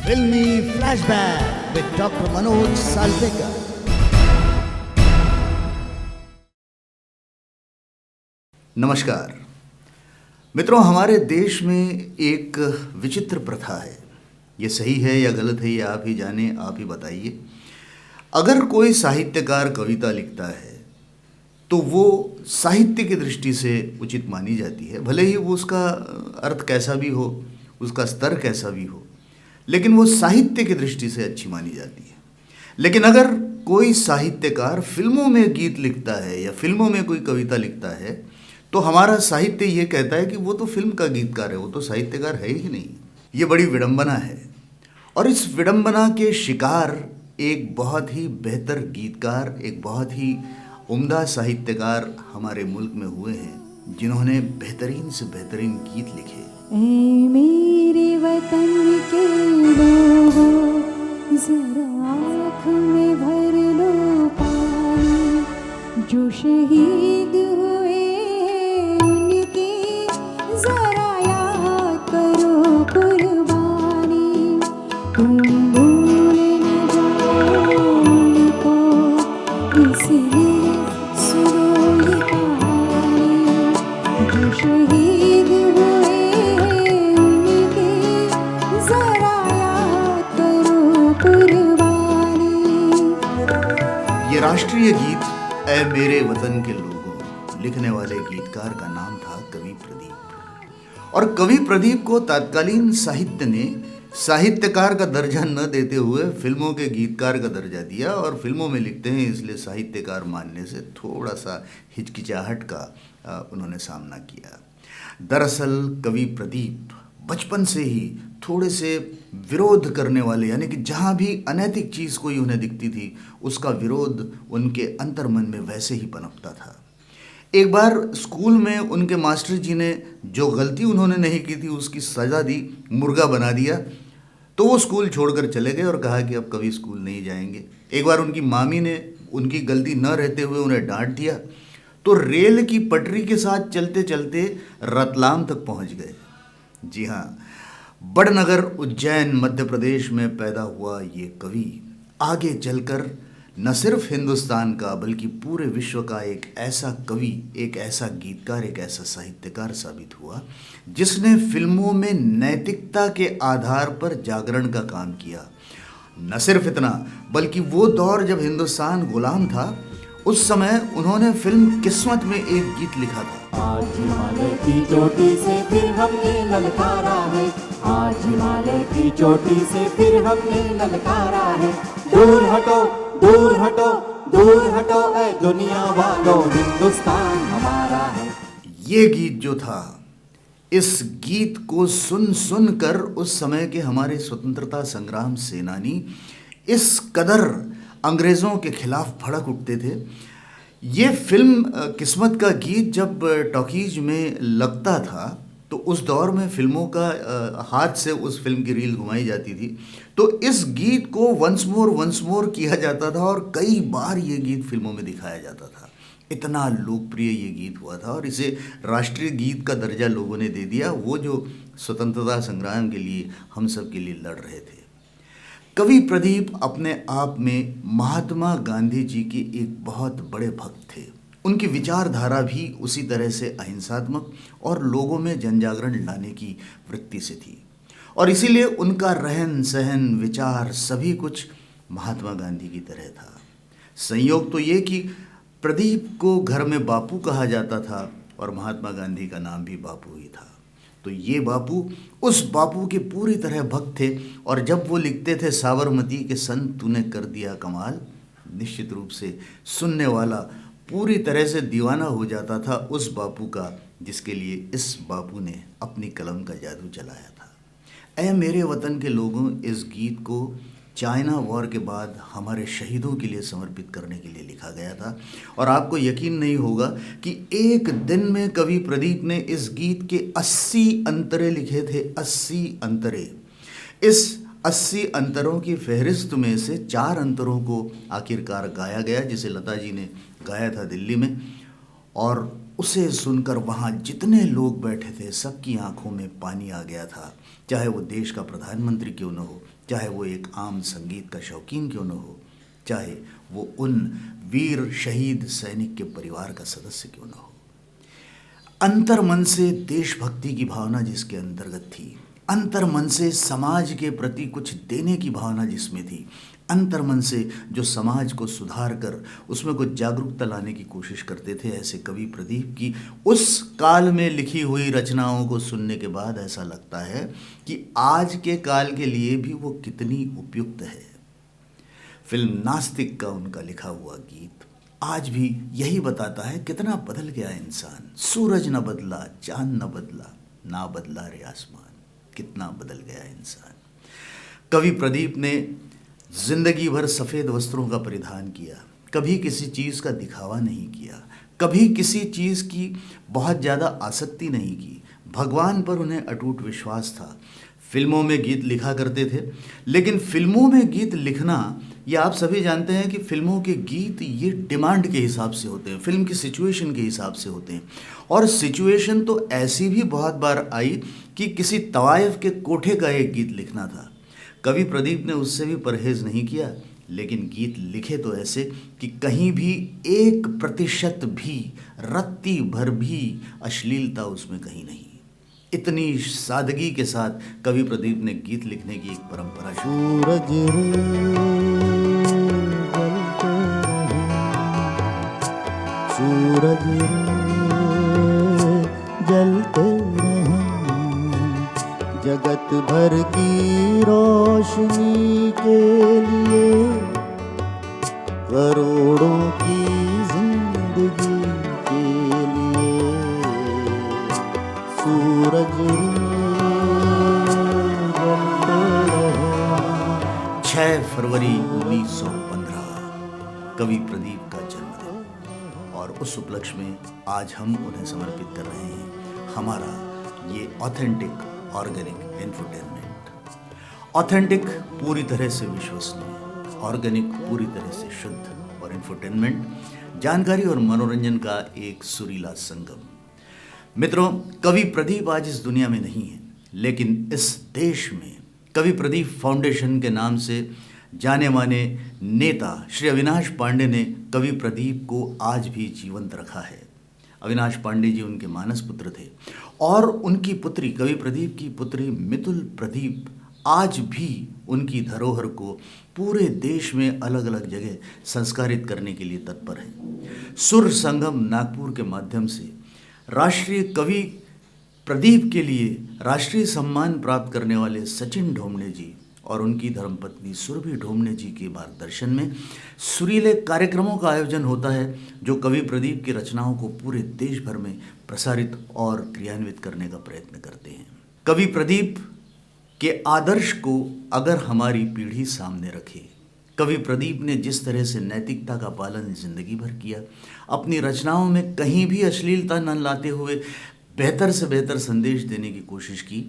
फिल्मी flashback with doctor Manoj Salvekar. नमस्कार मित्रों, हमारे देश में एक विचित्र प्रथा है। ये सही है या गलत है, ये आप ही जाने, आप ही बताइए। अगर कोई साहित्यकार कविता लिखता है तो वो साहित्य की दृष्टि से उचित मानी जाती है, भले ही वो उसका अर्थ कैसा भी हो, उसका स्तर कैसा भी हो, लेकिन वो साहित्य की दृष्टि से अच्छी मानी जाती है। लेकिन अगर कोई साहित्यकार फिल्मों में गीत लिखता है या फिल्मों में कोई कविता लिखता है तो हमारा साहित्य ये कहता है कि वो तो फिल्म का गीतकार है, वो तो साहित्यकार है ही नहीं। ये बड़ी विडंबना है और इस विडंबना के शिकार एक बहुत ही बेहतर गीतकार, एक बहुत ही उम्दा साहित्यकार हमारे मुल्क में हुए हैं, जिन्होंने बेहतरीन से बेहतरीन गीत लिखे। ऐ मेरे वतन के लोगों, जरा आँख में भर लो पानी, जो शहीद हुए उनकी जरा याद करो कुर्बानी। तुम भूल न जाओ उनको, इसलिए सुनो ये कहानी, जो शहीद हुए उनकी जरा याद करो कुर्बानी। ये राष्ट्रीय गीत ऐ मेरे वतन के लोगों लिखने वाले गीतकार का नाम था कवि प्रदीप। और कवि प्रदीप को तत्कालीन साहित्य ने साहित्यकार का दर्जा न देते हुए फिल्मों के गीतकार का दर्जा दिया, और फिल्मों में लिखते हैं इसलिए साहित्यकार मानने से थोड़ा सा हिचकिचाहट का उन्होंने सामना किया। दरअसल कवि प्रदीप बचपन से ही थोड़े से विरोध करने वाले, यानी कि जहाँ भी अनैतिक चीज़ कोई उन्हें दिखती थी उसका विरोध उनके अंतर्मन में वैसे ही पनपता था। एक बार स्कूल में उनके मास्टर जी ने जो गलती उन्होंने नहीं की थी उसकी सज़ा दी, मुर्गा बना दिया, तो वो स्कूल छोड़कर चले गए और कहा कि अब कभी स्कूल नहीं जाएंगे। एक बार उनकी मामी ने उनकी गलती न रहते हुए उन्हें डांट दिया, तो रेल की पटरी के साथ चलते चलते रतलाम तक पहुंच गए। जी हाँ, बड़नगर उज्जैन मध्य प्रदेश में पैदा हुआ ये कवि आगे चलकर न सिर्फ हिंदुस्तान का बल्कि पूरे विश्व का एक ऐसा कवि, एक ऐसा गीतकार, एक ऐसा साहित्यकार साबित हुआ जिसने फिल्मों में नैतिकता के आधार पर जागरण का काम किया। न सिर्फ इतना, बल्कि वो दौर जब हिंदुस्तान गुलाम था उस समय उन्होंने फिल्म किस्मत में एक गीत लिखा था। आज हिमालय की चोटी से फिर हमने ललकारा है, आज हिमालय की चोटी से फिर हमने ललकारा है। दूर हटो, दूर हटो, दूर हटो ऐ दुनिया वालों, हिंदुस्तान हमारा है। ये गीत जो था, इस गीत को सुन सुन कर उस समय के हमारे स्वतंत्रता संग्राम सेनानी इस कदर अंग्रेज़ों के खिलाफ भड़क उठते थे। ये फिल्म किस्मत का गीत जब टॉकीज में लगता था तो उस दौर में फिल्मों का हाथ से उस फिल्म की रील घुमाई जाती थी, तो इस गीत को वंस मोर किया जाता था और कई बार ये गीत फिल्मों में दिखाया जाता था। इतना लोकप्रिय ये गीत हुआ था और इसे राष्ट्रीय गीत का दर्जा लोगों ने दे दिया, वो जो स्वतंत्रता संग्राम के लिए हम सब के लिए लड़ रहे थे। कवि प्रदीप अपने आप में महात्मा गांधी जी के एक बहुत बड़े भक्त थे। उनकी विचारधारा भी उसी तरह से अहिंसात्मक और लोगों में जनजागरण लाने की वृत्ति से थी, और इसीलिए उनका रहन सहन, विचार, सभी कुछ महात्मा गांधी की तरह था। संयोग तो ये कि प्रदीप को घर में बापू कहा जाता था और महात्मा गांधी का नाम भी बापू ही था। तो ये बापू उस बापू के पूरी तरह भक्त थे, और जब वो लिखते थे साबरमती के संत तूने कर दिया कमाल, निश्चित रूप से सुनने वाला पूरी तरह से दीवाना हो जाता था उस बापू का, जिसके लिए इस बापू ने अपनी कलम का जादू चलाया था। ऐ मेरे वतन के लोगों इस गीत को चाइना वॉर के बाद हमारे शहीदों के लिए समर्पित करने के लिए लिखा गया था, और आपको यकीन नहीं होगा कि एक दिन में कवि प्रदीप ने इस गीत के 80 अंतरे लिखे थे। 80 अंतरे। इस 80 अंतरों की फहरिस्त में से 4 अंतरों को आखिरकार गाया गया, जिसे लता जी ने गाया था दिल्ली में, और उसे सुनकर वहाँ जितने लोग बैठे थे सबकी आंखों में पानी आ गया था, चाहे वो देश का प्रधानमंत्री क्यों न हो, चाहे वो एक आम संगीत का शौकीन क्यों न हो, चाहे वो उन वीर शहीद सैनिक के परिवार का सदस्य क्यों न हो। अंतर्मन से देशभक्ति की भावना जिसके अंतर्गत थी, अंतर्मन से समाज के प्रति कुछ देने की भावना जिसमें थी, अंतर्मन से जो समाज को सुधार कर उसमें कुछ जागरूकता लाने की कोशिश करते थे, ऐसे कवि प्रदीप की उस काल में लिखी हुई रचनाओं को सुनने के बाद ऐसा लगता है कि आज के काल के लिए भी वो कितनी उपयुक्त है। फिल्म नास्तिक का उनका लिखा हुआ गीत आज भी यही बताता है कितना बदल गया इंसान। सूरज न बदला, चांद न बदला, ना बदला रे आसमान, कितना बदल गया इंसान। कवि प्रदीप ने जिंदगी भर सफ़ेद वस्त्रों का परिधान किया, कभी किसी चीज़ का दिखावा नहीं किया, कभी किसी चीज़ की बहुत ज़्यादा आसक्ति नहीं की। भगवान पर उन्हें अटूट विश्वास था। फिल्मों में गीत लिखा करते थे, लेकिन फिल्मों में गीत लिखना, ये आप सभी जानते हैं कि फिल्मों के गीत ये डिमांड के हिसाब से होते हैं, फिल्म की सिचुएशन के हिसाब से होते हैं। और सिचुएशन तो ऐसी भी बहुत बार आई कि किसी तवायफ के कोठे का एक गीत लिखना था। कवि प्रदीप ने उससे भी परहेज नहीं किया, लेकिन गीत लिखे तो ऐसे कि कहीं भी 1% भी, रत्ती भर भी अश्लीलता उसमें कहीं नहीं। इतनी सादगी के साथ कवि प्रदीप ने गीत लिखने की एक परंपरा शुरू। सूरज रे जलते रहे, जगत भर की रोशनी के लिए, करोड़ों की जिंदगी के लिए। सूरज जलते रहे। 6 फरवरी 1915 कवि प्रदीप का जन्मदिन, और उस उपलक्ष्य में आज हम उन्हें समर्पित कर रहे हैं हमारा ये ऑथेंटिक ऑर्गेनिक इन्फोटेनमेंट। ऑथेंटिक पूरी तरह से विश्वसनीय, ऑर्गेनिक पूरी तरह से शुद्ध, और इन्फोटेनमेंट जानकारी और मनोरंजन का एक सुरीला संगम। मित्रों, कवि प्रदीप आज इस दुनिया में नहीं है, लेकिन इस देश में कवि प्रदीप फाउंडेशन के नाम से जाने माने नेता श्री अविनाश पांडे ने कवि प्रदीप को आज भी जीवंत रखा है। अविनाश पांडे जी उनके मानस पुत्र थे, और उनकी पुत्री, कवि प्रदीप की पुत्री मितुल प्रदीप आज भी उनकी धरोहर को पूरे देश में अलग अलग जगह संस्कारित करने के लिए तत्पर हैं। सुर संगम नागपुर के माध्यम से राष्ट्रीय कवि प्रदीप के लिए राष्ट्रीय सम्मान प्राप्त करने वाले सचिन ढोमने जी और उनकी धर्मपत्नी सुरभि ढोमने जी के मार्गदर्शन में सुरीले कार्यक्रमों का आयोजन होता है, जो कवि प्रदीप की रचनाओं को पूरे देश भर में प्रसारित और क्रियान्वित करने का प्रयत्न करते हैं। कवि प्रदीप के आदर्श को अगर हमारी पीढ़ी सामने रखे, कवि प्रदीप ने जिस तरह से नैतिकता का पालन जिंदगी भर किया, अपनी रचनाओं में कहीं भी अश्लीलता न लाते हुए बेहतर से बेहतर संदेश देने की कोशिश की,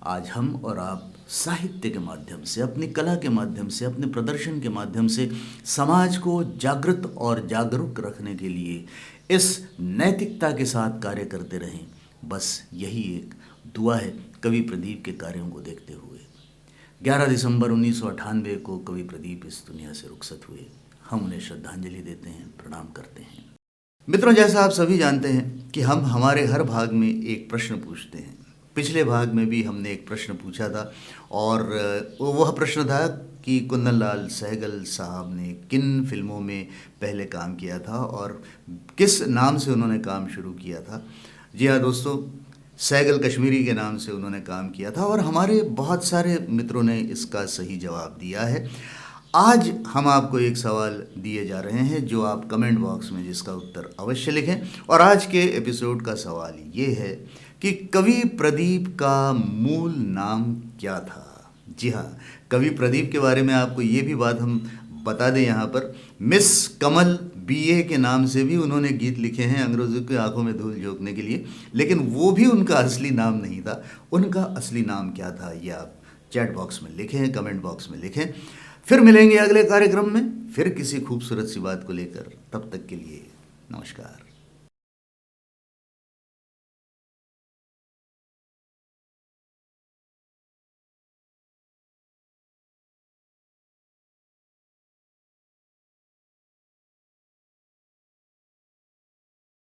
आज हम और आप साहित्य के माध्यम से, अपनी कला के माध्यम से, अपने प्रदर्शन के माध्यम से समाज को जागृत और जागरूक रखने के लिए इस नैतिकता के साथ कार्य करते रहें। बस यही एक दुआ है कवि प्रदीप के कार्यों को देखते हुए। 11 दिसंबर 1998 को कवि प्रदीप इस दुनिया से रुखसत हुए। हम उन्हें श्रद्धांजलि देते हैं, प्रणाम करते हैं। मित्रों, जैसा आप सभी जानते हैं कि हम हमारे हर भाग में एक प्रश्न पूछते हैं। पिछले भाग में भी हमने एक प्रश्न पूछा था, और वह प्रश्न था कि कुंदन लाल सहगल साहब ने किन फिल्मों में पहले काम किया था और किस नाम से उन्होंने काम शुरू किया था। जी हाँ दोस्तों, सहगल कश्मीरी के नाम से उन्होंने काम किया था, और हमारे बहुत सारे मित्रों ने इसका सही जवाब दिया है। आज हम आपको एक सवाल दिए जा रहे हैं, जो आप कमेंट बॉक्स में जिसका उत्तर अवश्य लिखें। और आज के एपिसोड का सवाल ये है कि कवि प्रदीप का मूल नाम क्या था। जी हाँ, कवि प्रदीप के बारे में आपको ये भी बात हम बता दें यहाँ पर, मिस कमल BA के नाम से भी उन्होंने गीत लिखे हैं अंग्रेज़ों की आंखों में धूल झोंकने के लिए, लेकिन वो भी उनका असली नाम नहीं था। उनका असली नाम क्या था, ये आप चैट बॉक्स में लिखें, कमेंट बॉक्स में लिखें। फिर मिलेंगे अगले कार्यक्रम में, फिर किसी खूबसूरत सी बात को लेकर। तब तक के लिए नमस्कार।